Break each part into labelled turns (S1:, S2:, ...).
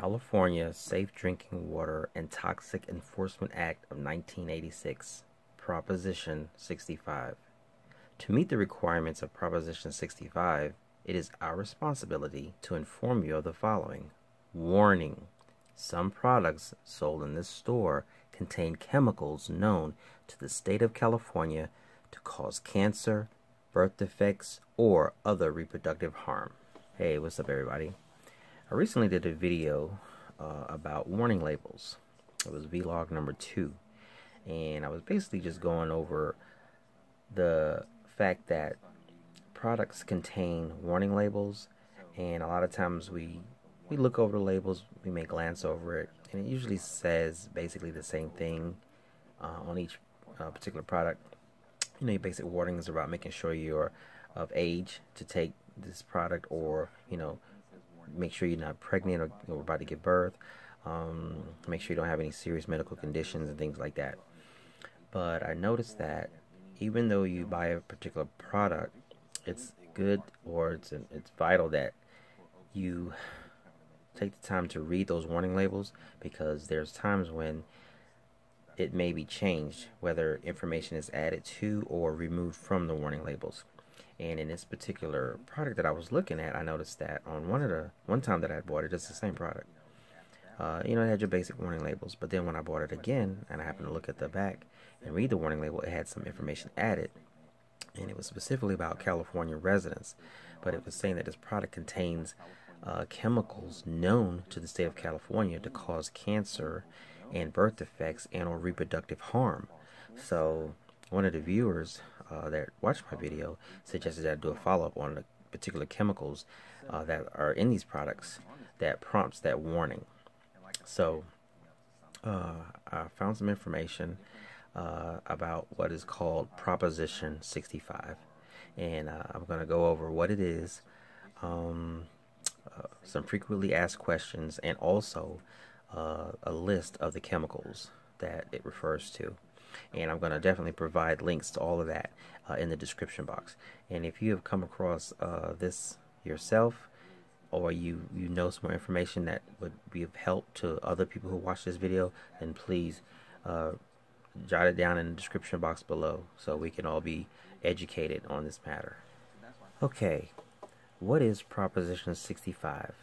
S1: California Safe Drinking Water and Toxic Enforcement Act of 1986, Proposition 65. To meet the requirements of Proposition 65, it is our responsibility to inform you of the following. Warning: some products sold in this store contain chemicals known to the state of California to cause cancer, birth defects, or other reproductive harm. Hey, what's up, everybody? I recently did a video about warning labels. It was vlog number 2, and I was basically just going over the fact that products contain warning labels, and a lot of times we look over the labels, we may glance over it, and it usually says basically the same thing on each particular product. You know, your basic warnings about making sure you're of age to take this product, or make sure you're not pregnant or about to give birth. Make sure you don't have any serious medical conditions and things like that. But I noticed that even though you buy a particular product, it's good, or it's vital that you take the time to read those warning labels, because there's times when it may be changed, whether information is added to or removed from the warning labels. And in this particular product that I was looking at, I noticed that on one time that I had bought it, it's the same product. It had your basic warning labels, but then when I bought it again and I happened to look at the back and read the warning label, it had some information added, and it was specifically about California residents. But it was saying that this product contains chemicals known to the state of California to cause cancer and birth defects and or reproductive harm. So one of the viewers that watched my video suggested that I do a follow-up on the particular chemicals that are in these products that prompts that warning. So I found some information about what is called Proposition 65, and I'm going to go over what it is, some frequently asked questions, and also a list of the chemicals that it refers to. And I'm going to definitely provide links to all of that in the description box. And if you have come across this yourself, or you know some more information that would be of help to other people who watch this video, then please jot it down in the description box below so we can all be educated on this matter. Okay, what is Proposition 65?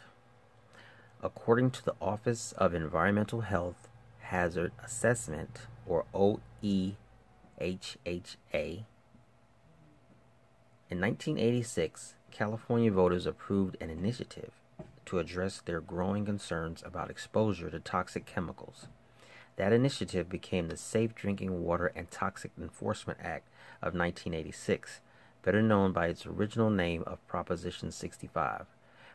S1: According to the Office of Environmental Health Hazard Assessment, or OEHHA, in 1986, California voters approved an initiative to address their growing concerns about exposure to toxic chemicals. That initiative became the Safe Drinking Water and Toxic Enforcement Act of 1986, better known by its original name of Proposition 65.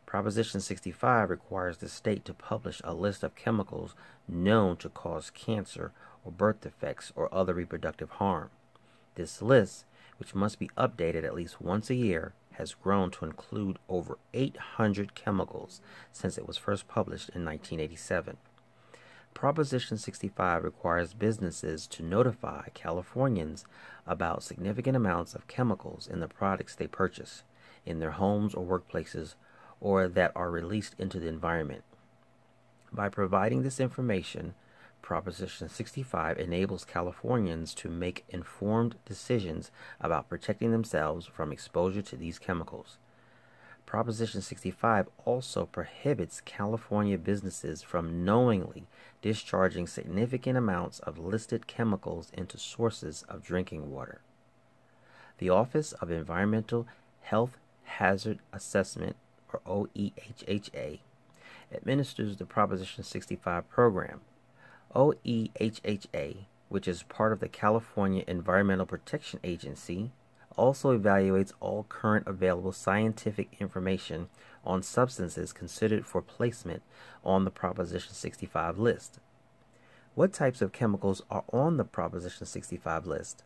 S1: Proposition 65 requires the state to publish a list of chemicals known to cause cancer or birth defects or other reproductive harm. This list, which must be updated at least once a year, has grown to include over 800 chemicals since it was first published in 1987. Proposition 65 requires businesses to notify Californians about significant amounts of chemicals in the products they purchase in their homes or workplaces, or that are released into the environment. By providing this information, Proposition 65 enables Californians to make informed decisions about protecting themselves from exposure to these chemicals. Proposition 65 also prohibits California businesses from knowingly discharging significant amounts of listed chemicals into sources of drinking water. The Office of Environmental Health Hazard Assessment, or OEHHA, administers the Proposition 65 program. OEHHA, which is part of the California Environmental Protection Agency, also evaluates all current available scientific information on substances considered for placement on the Proposition 65 list. What types of chemicals are on the Proposition 65 list?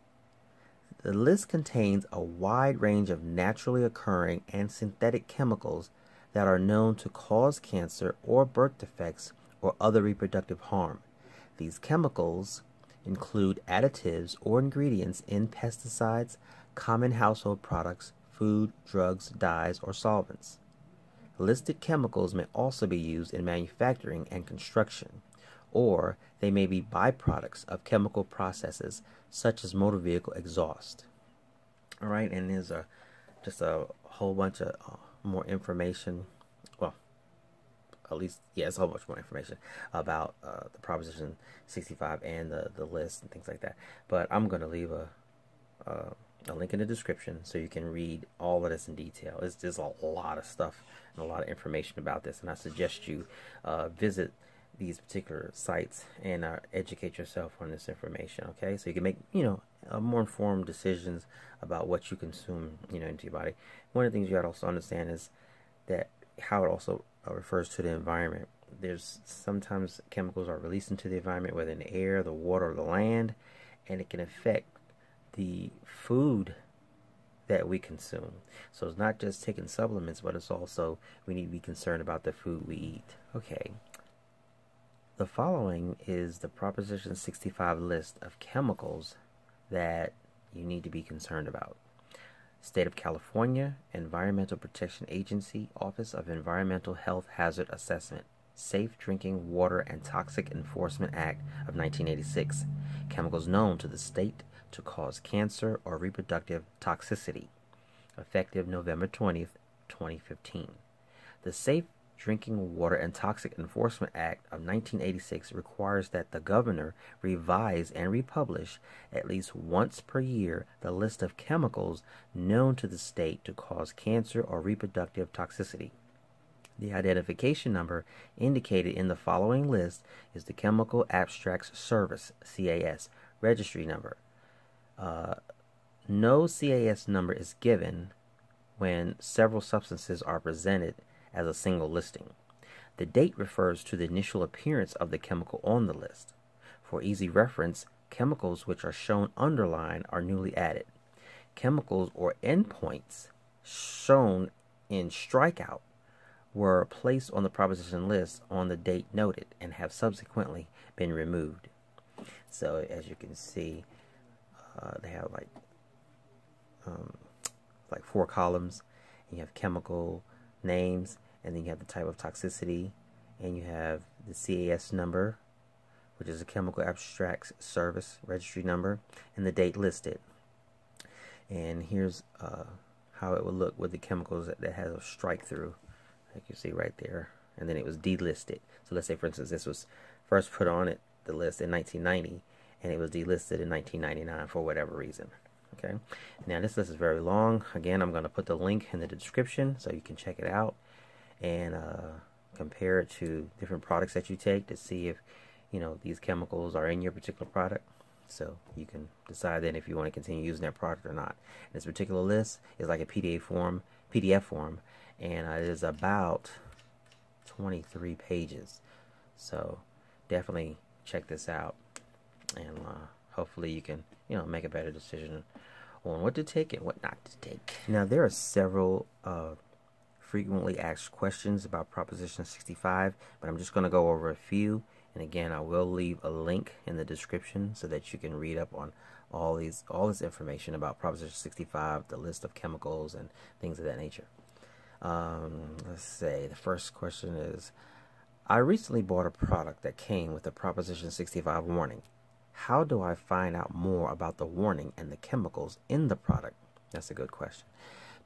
S1: The list contains a wide range of naturally occurring and synthetic chemicals that are known to cause cancer or birth defects or other reproductive harm. These chemicals include additives or ingredients in pesticides, common household products, food, drugs, dyes, or solvents. Listed chemicals may also be used in manufacturing and construction, or they may be byproducts of chemical processes such as motor vehicle exhaust. All right, and there's just a whole bunch of more information. Well, at least, yeah, it's a whole bunch more information about the Proposition 65 and the list and things like that. But I'm going to leave a link in the description so you can read all of this in detail. It's just a lot of stuff and a lot of information about this, and I suggest you visit these particular sites and educate yourself on this information, okay? So you can make, more informed decisions about what you consume, into your body. One of the things you got to also understand is that how it also refers to the environment. There's sometimes chemicals are released into the environment, whether in the air, the water, or the land, and it can affect the food that we consume. So it's not just taking supplements, but it's also we need to be concerned about the food we eat. Okay. The following is the Proposition 65 list of chemicals that you need to be concerned about. State of California, Environmental Protection Agency, Office of Environmental Health Hazard Assessment, Safe Drinking Water and Toxic Enforcement Act of 1986. Chemicals known to the state to cause cancer or reproductive toxicity. Effective November 20th, 2015. The Safe Drinking Water and Toxic Enforcement Act of 1986 requires that the governor revise and republish at least once per year the list of chemicals known to the state to cause cancer or reproductive toxicity. The identification number indicated in the following list is the Chemical Abstracts Service, CAS, registry number. No CAS number is given when several substances are presented as a single listing. The date refers to the initial appearance of the chemical on the list. For easy reference, chemicals which are shown underlined are newly added. Chemicals or endpoints shown in strikeout were placed on the proposition list on the date noted and have subsequently been removed. So as you can see, they have like 4 columns, and you have chemical names, and then you have the type of toxicity, and you have the CAS number, which is a Chemical Abstracts Service registry number, and the date listed. And here's how it would look with the chemicals that has a strike through, like you see right there, and then it was delisted. So let's say, for instance, this was first put on the list in 1990, and it was delisted in 1999 for whatever reason. Okay, now this list is very long. Again, I'm going to put the link in the description so you can check it out and compare it to different products that you take to see if these chemicals are in your particular product, so you can decide then if you want to continue using that product or not. And this particular list is like a PDF form, and it is about 23 pages. So definitely check this out, and hopefully you can make a better decision on what to take and what not to take. Now, there are several frequently asked questions about Proposition 65, but I'm just going to go over a few. And again, I will leave a link in the description so that you can read up on all this information about Proposition 65, the list of chemicals and things of that nature. Let's say the first question is, I recently bought a product that came with a Proposition 65 warning. How do I find out more about the warning and the chemicals in the product? That's a good question.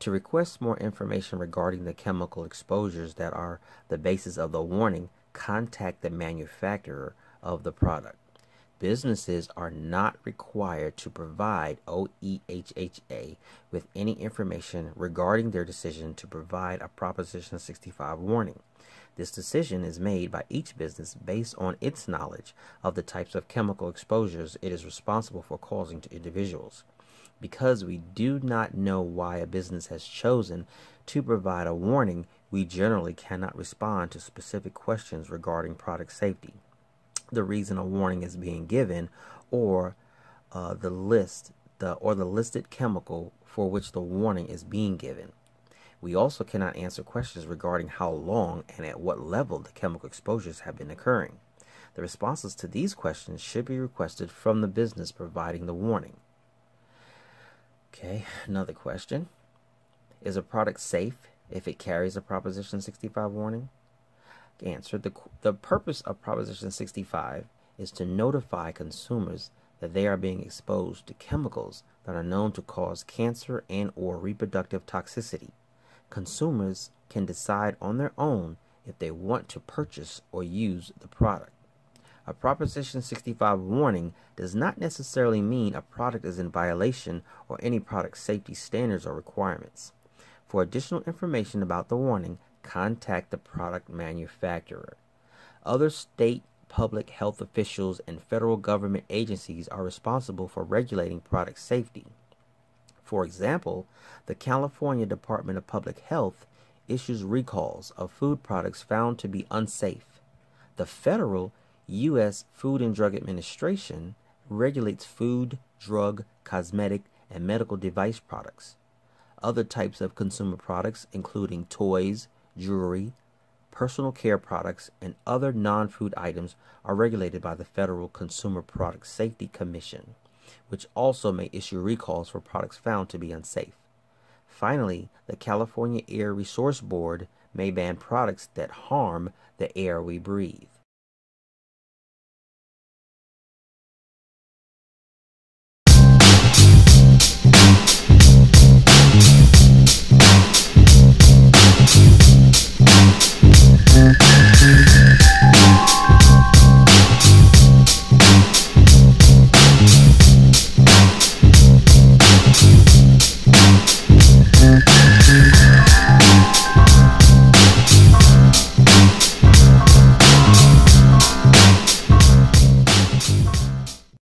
S1: To request more information regarding the chemical exposures that are the basis of the warning, contact the manufacturer of the product. Businesses are not required to provide OEHHA with any information regarding their decision to provide a Proposition 65 warning. This decision is made by each business based on its knowledge of the types of chemical exposures it is responsible for causing to individuals. Because we do not know why a business has chosen to provide a warning, we generally cannot respond to specific questions regarding product safety, the reason a warning is being given, or the listed chemical for which the warning is being given. We also cannot answer questions regarding how long and at what level the chemical exposures have been occurring. The responses to these questions should be requested from the business providing the warning. Okay, another question. Is a product safe if it carries a Proposition 65 warning? Answer: the purpose of Proposition 65 is to notify consumers that they are being exposed to chemicals that are known to cause cancer and or reproductive toxicity. Consumers can decide on their own if they want to purchase or use the product. A Proposition 65 warning does not necessarily mean a product is in violation or any product safety standards or requirements. For additional information about the warning, contact the product manufacturer. Other state public health officials and federal government agencies are responsible for regulating product safety. For example, the California Department of Public Health issues recalls of food products found to be unsafe. The federal U.S. Food and Drug Administration regulates food, drug, cosmetic, and medical device products. Other types of consumer products, including toys, jewelry, personal care products, and other non-food items, are regulated by the Federal Consumer Product Safety Commission, which also may issue recalls for products found to be unsafe. Finally, the California Air Resource Board may ban products that harm the air we breathe.